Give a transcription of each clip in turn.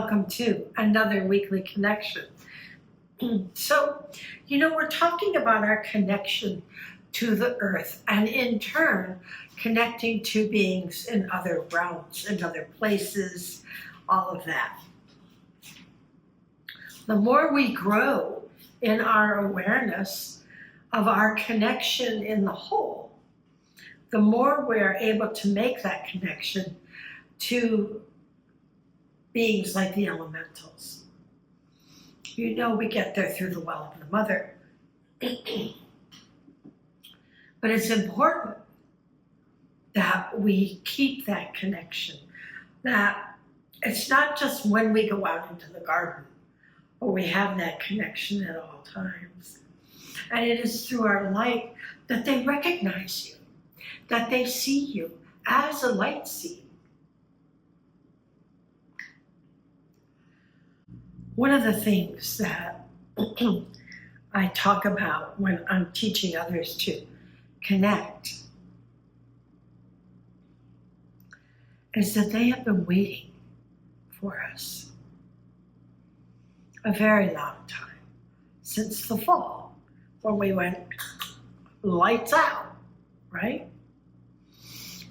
welcome to another weekly connection. So, we're talking about our connection to the earth and in turn connecting to beings in other realms, in other places, all of that. The more we grow in our awareness of our connection in the whole, the more we're able to make that connection to beings like the elementals. We get there through the well of the mother. But it's important that we keep that connection, that it's not just when we go out into the garden, but we have that connection at all times. And it is through our light that they recognize you, that they see you as a light seed. One of the things that I talk about when I'm teaching others to connect is that they have been waiting for us a very long time, since the fall, when we went lights out, right?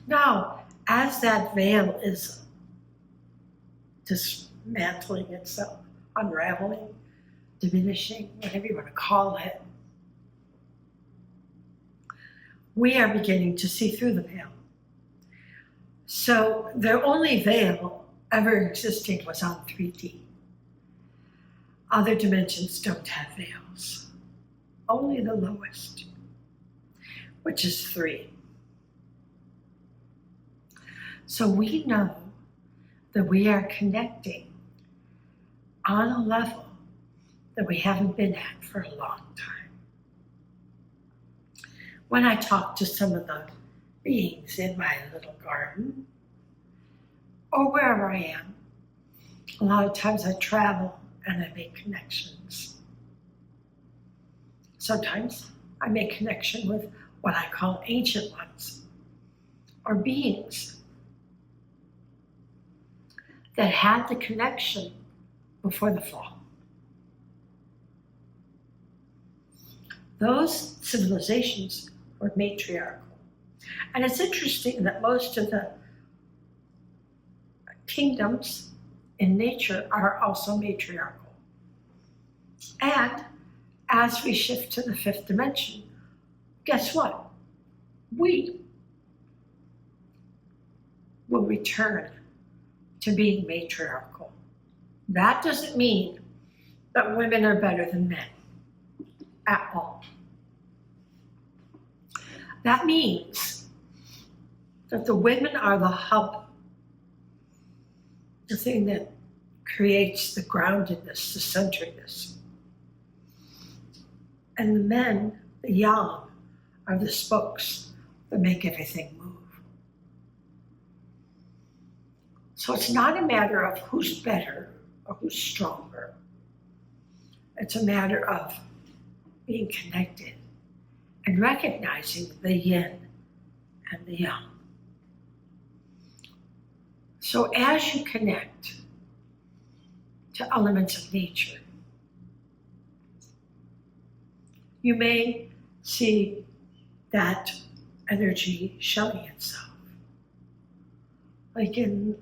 Now, as that veil is dismantling itself, unraveling, diminishing, whatever you want to call it, we are beginning to see through the veil. So the only veil ever existing was on 3D. Other dimensions don't have veils, only the lowest, which is 3. So we know that we are connecting on a level that we haven't been at for a long time. When I talk to some of the beings in my little garden, or wherever I am, a lot of times I travel and I make connections. Sometimes I make connection with what I call ancient ones, or beings that had the connection before the fall. Those civilizations were matriarchal. And it's interesting that most of the kingdoms in nature are also matriarchal. And as we shift to the 5th dimension, guess what? We will return to being matriarchal. That doesn't mean that women are better than men at all. That means that the women are the hub, the thing that creates the groundedness, the centeredness. And the men, the yang, are the spokes that make everything move. So it's not a matter of who's better or who's stronger. It's a matter of being connected and recognizing the yin and the yang. So as you connect to elements of nature, you may see that energy showing itself. Like in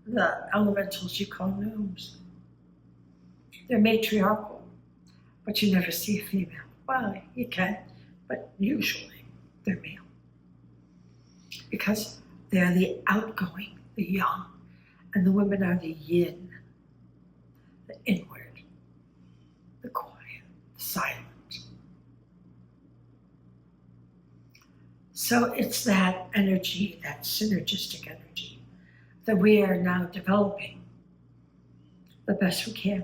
the elementals you call gnomes. They're matriarchal, but you never see a female. Well, you can, but usually they're male. Because they're the outgoing, the yang, and the women are the yin, the inward, the quiet, the silent. So it's that energy, that synergistic energy, that we are now developing the best we can.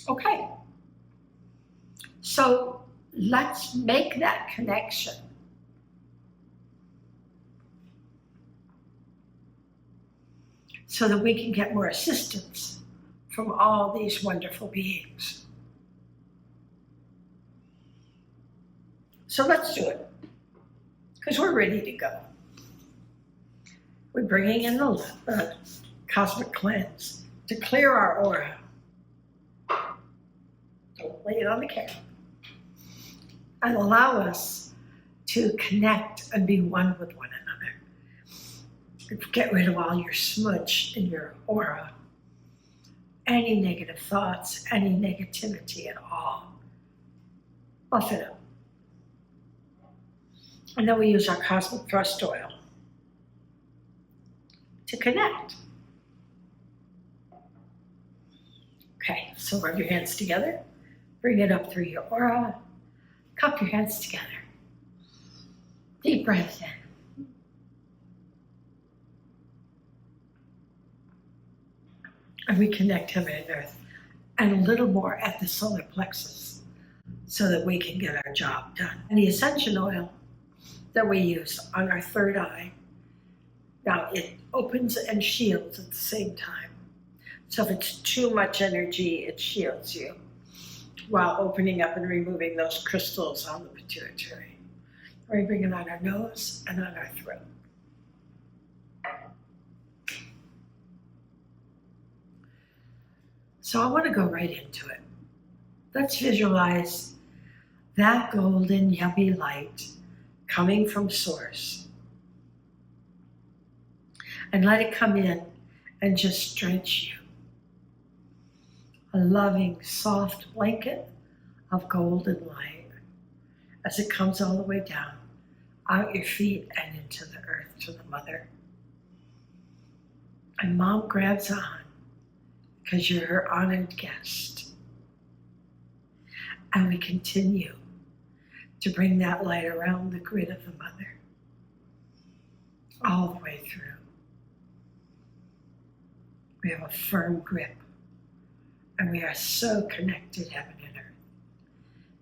Okay, so let's make that connection. So that we can get more assistance from all these wonderful beings. So let's do it, because we're ready to go. We're bringing in the cosmic cleanse to clear our aura. Don't lay it on the camera. And allow us to connect and be one with one another. Get rid of all your smudge in your aura. Any negative thoughts, any negativity at all. Buff it up. And then we use our cosmic thrust oil to connect. Okay, so rub your hands together. Bring it up through your aura. Cup your hands together. Deep breath in. And we connect heaven and earth and a little more at the solar plexus so that we can get our job done. And the ascension oil that we use on our third eye, now it opens and shields at the same time. So if it's too much energy, it shields you while opening up and removing those crystals on the pituitary. We bring it on our nose and on our throat. So I want to go right into it. Let's visualize that golden, yummy light coming from Source. And let it come in and just drench you. A loving, soft blanket of golden light as it comes all the way down, out your feet and into the earth to the mother. And Mom grabs on because you're her honored guest. And we continue to bring that light around the grid of the mother, all the way through. We have a firm grip, and we are so connected, heaven and earth,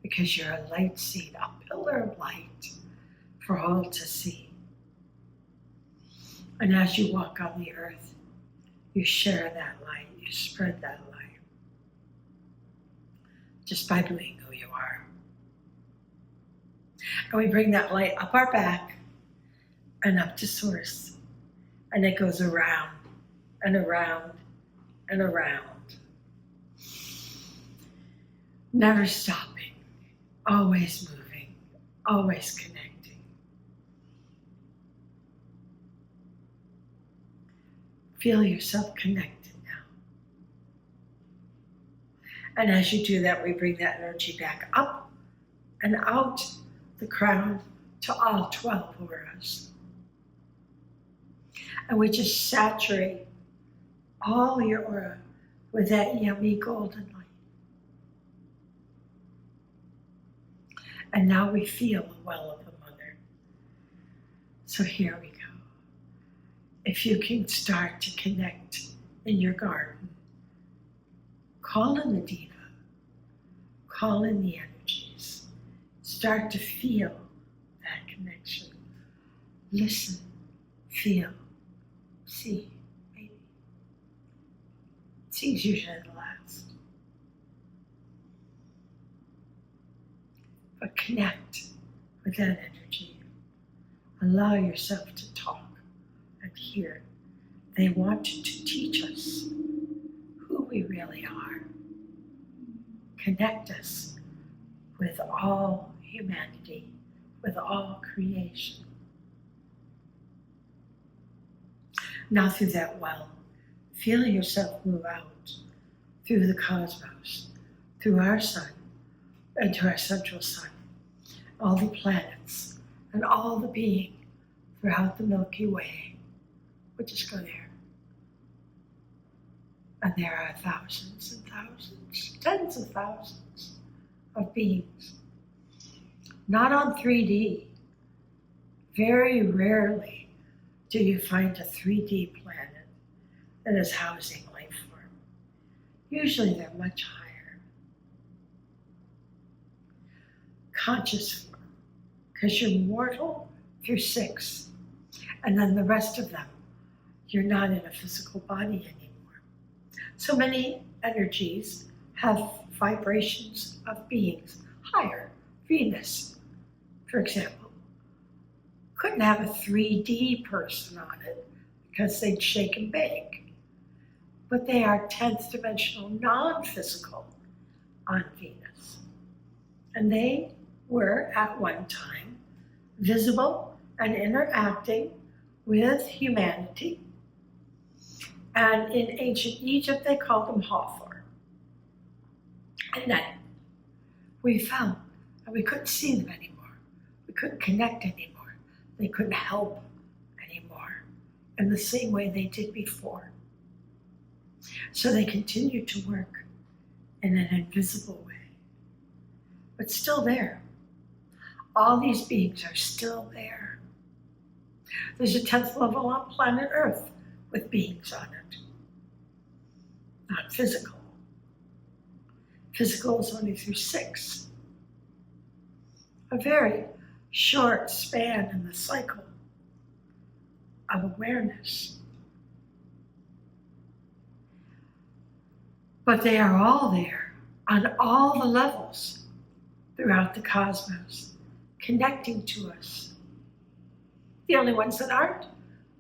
because you're a light seed, a pillar of light for all to see. And as you walk on the earth, you share that light, you spread that light, just by being who you are. And we bring that light up our back and up to Source, and it goes around and around and around. Never stopping, always moving, always connecting. Feel yourself connected now. And as you do that, we bring that energy back up and out the crown to all 12 auras. And we just saturate all your aura with that yummy golden light. And now we feel the well of the mother. So here we go. If you can start to connect in your garden, call in the diva, call in the energies, start to feel that connection. Listen, feel, see, maybe. See's usually the last. But connect with that energy. Allow yourself to talk and hear. They want to teach us who we really are. Connect us with all humanity, with all creation. Now through that well, feel yourself move out through the cosmos, through our sun, and to our central sun, all the planets, and all the being throughout the Milky Way. We'll just go there. And there are thousands and thousands, tens of thousands of beings. Not on 3D. Very rarely do you find a 3D planet that is housing life form. Usually they're much higher. Conscious form, because you're mortal through 6, and then the rest of them, you're not in a physical body anymore. So many energies have vibrations of beings higher. Venus, for example, couldn't have a 3D person on it because they'd shake and bake. But they are 10th dimensional, non-physical on Venus. And they were at one time visible and interacting with humanity. And in ancient Egypt, they called them Hathor. And then we found that we couldn't see them anymore. We couldn't connect anymore. They couldn't help anymore in the same way they did before. So they continued to work in an invisible way, but still there. All these beings are still there. There's a 10th level on planet Earth with beings on it. Not physical. Physical is only through 6. A very short span in the cycle of awareness. But they are all there on all the levels throughout the cosmos, connecting to us. The only ones that aren't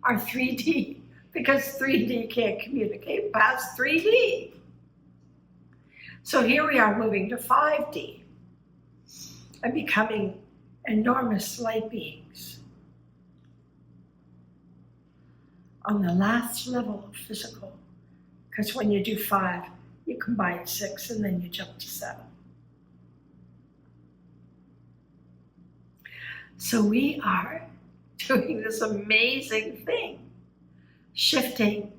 are 3D, because 3D can't communicate past 3D. So here we are moving to 5D and becoming enormous light beings on the last level of physical, because when you do 5, you combine 6 and then you jump to 7. So we are doing this amazing thing, shifting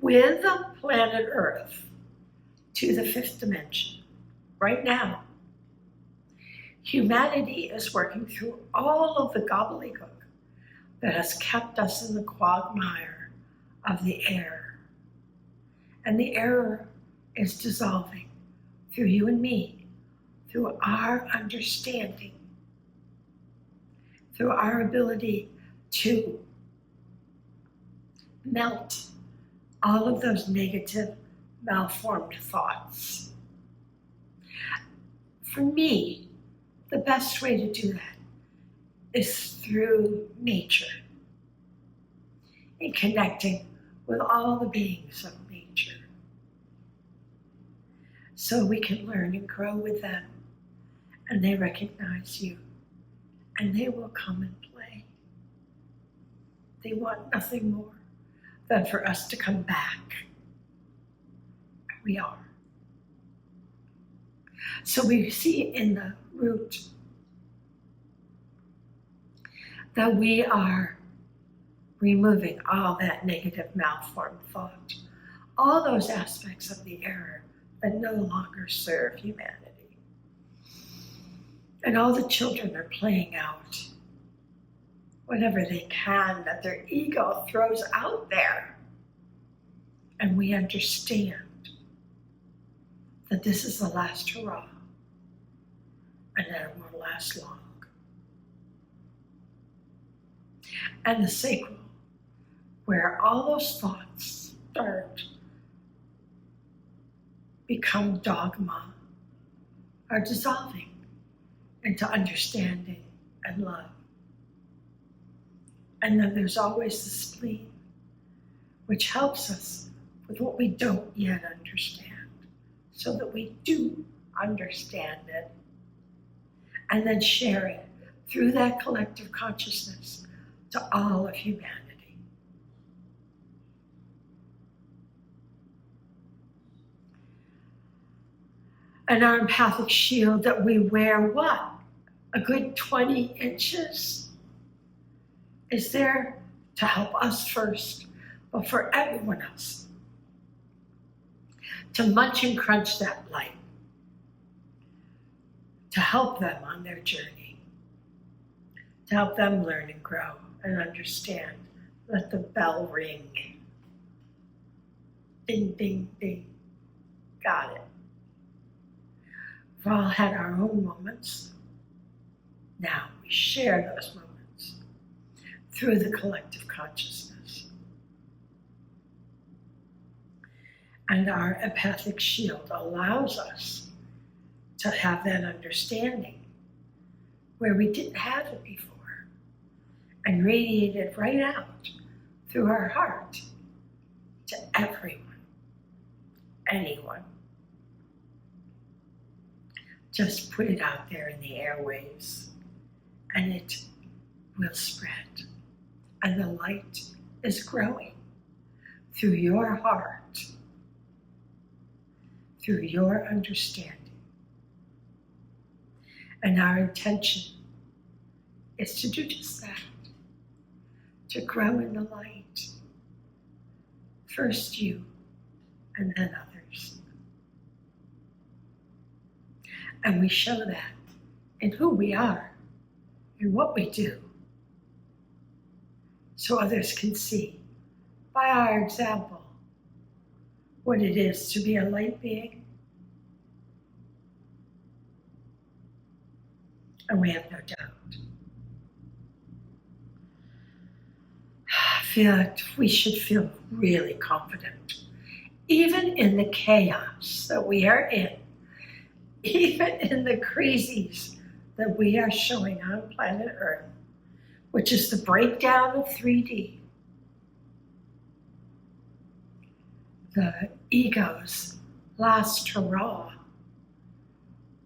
with planet Earth to the 5th dimension. Right now, humanity is working through all of the gobbledygook that has kept us in the quagmire of the air. And the error is dissolving through you and me, through our understanding, through our ability to melt all of those negative, malformed thoughts. For me, the best way to do that is through nature, in connecting with all the beings of nature. So we can learn and grow with them, and they recognize you, and they will come and play. They want nothing more than for us to come back. And we are. So we see in the root that we are removing all that negative malformed thought, all those aspects of the error that no longer serve humanity. And all the children are playing out whatever they can that their ego throws out there. And we understand that this is the last hurrah, and that it won't last long. And the sacral, where all those thoughts start become dogma, are dissolving into understanding and love. And then there's always the spleen, which helps us with what we don't yet understand, so that we do understand it, and then share it through that collective consciousness to all of humanity. And our empathic shield that we wear, what? A good 20 inches is there to help us first, but for everyone else, to munch and crunch that light, to help them on their journey, to help them learn and grow and understand. Let the bell ring. Ding, ding, ding. Got it. We've all had our own moments. Now we share those moments through the collective consciousness. And our empathic shield allows us to have that understanding where we didn't have it before. and radiate it right out through our heart to everyone, anyone. Just put it out there in the airwaves and it will spread. And the light is growing through your heart, through your understanding. And our intention is to do just that, to grow in the light. First you, and then others. And we show that in who we are, in what we do, so others can see by our example what it is to be a light being. And we have no doubt. We should feel really confident, even in the chaos that we are in, even in the crazies that we are showing on planet Earth, which is the breakdown of 3D. The ego's last hurrah.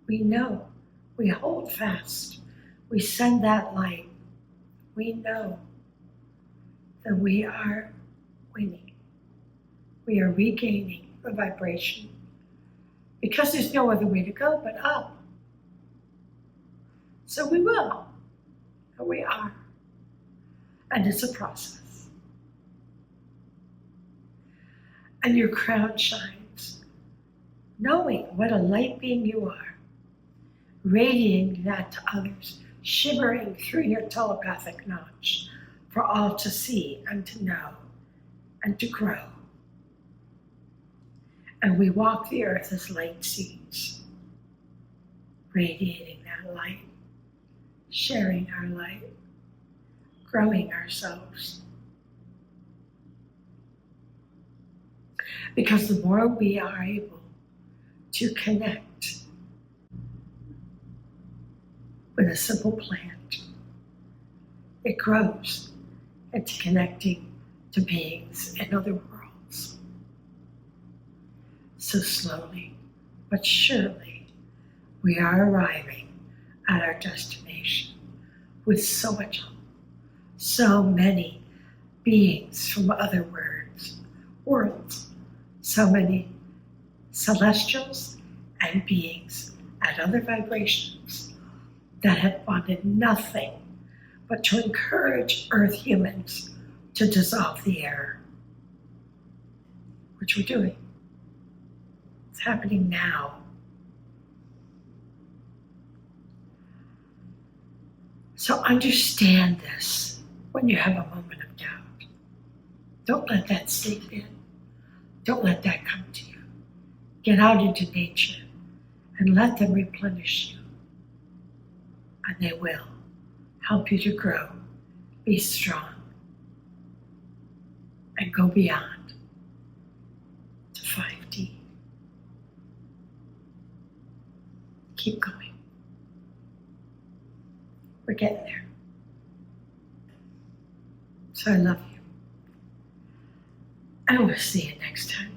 We know, we hold fast, we send that light. We know that we are winning. We are regaining the vibration because there's no other way to go but up. So we will, and we are. And it's a process. And your crown shines, knowing what a light being you are, radiating that to others, shimmering through your telepathic notch for all to see and to know and to grow. And we walk the earth as light seeds, radiating that light, sharing our light, growing ourselves. Because the more we are able to connect with a simple plant, it grows into connecting to beings in other worlds. So slowly but surely, we are arriving at our destination with so much hope. So many beings from other worlds, so many celestials and beings at other vibrations that have wanted nothing but to encourage Earth humans to dissolve the error, which we're doing. It's happening now. So understand this when you have a moment of doubt. Don't let that sink in. Don't let that come to you. Get out into nature and let them replenish you. And they will help you to grow, be strong, and go beyond to 5D. Keep going. We're getting there. So I love you. And we'll see you next time.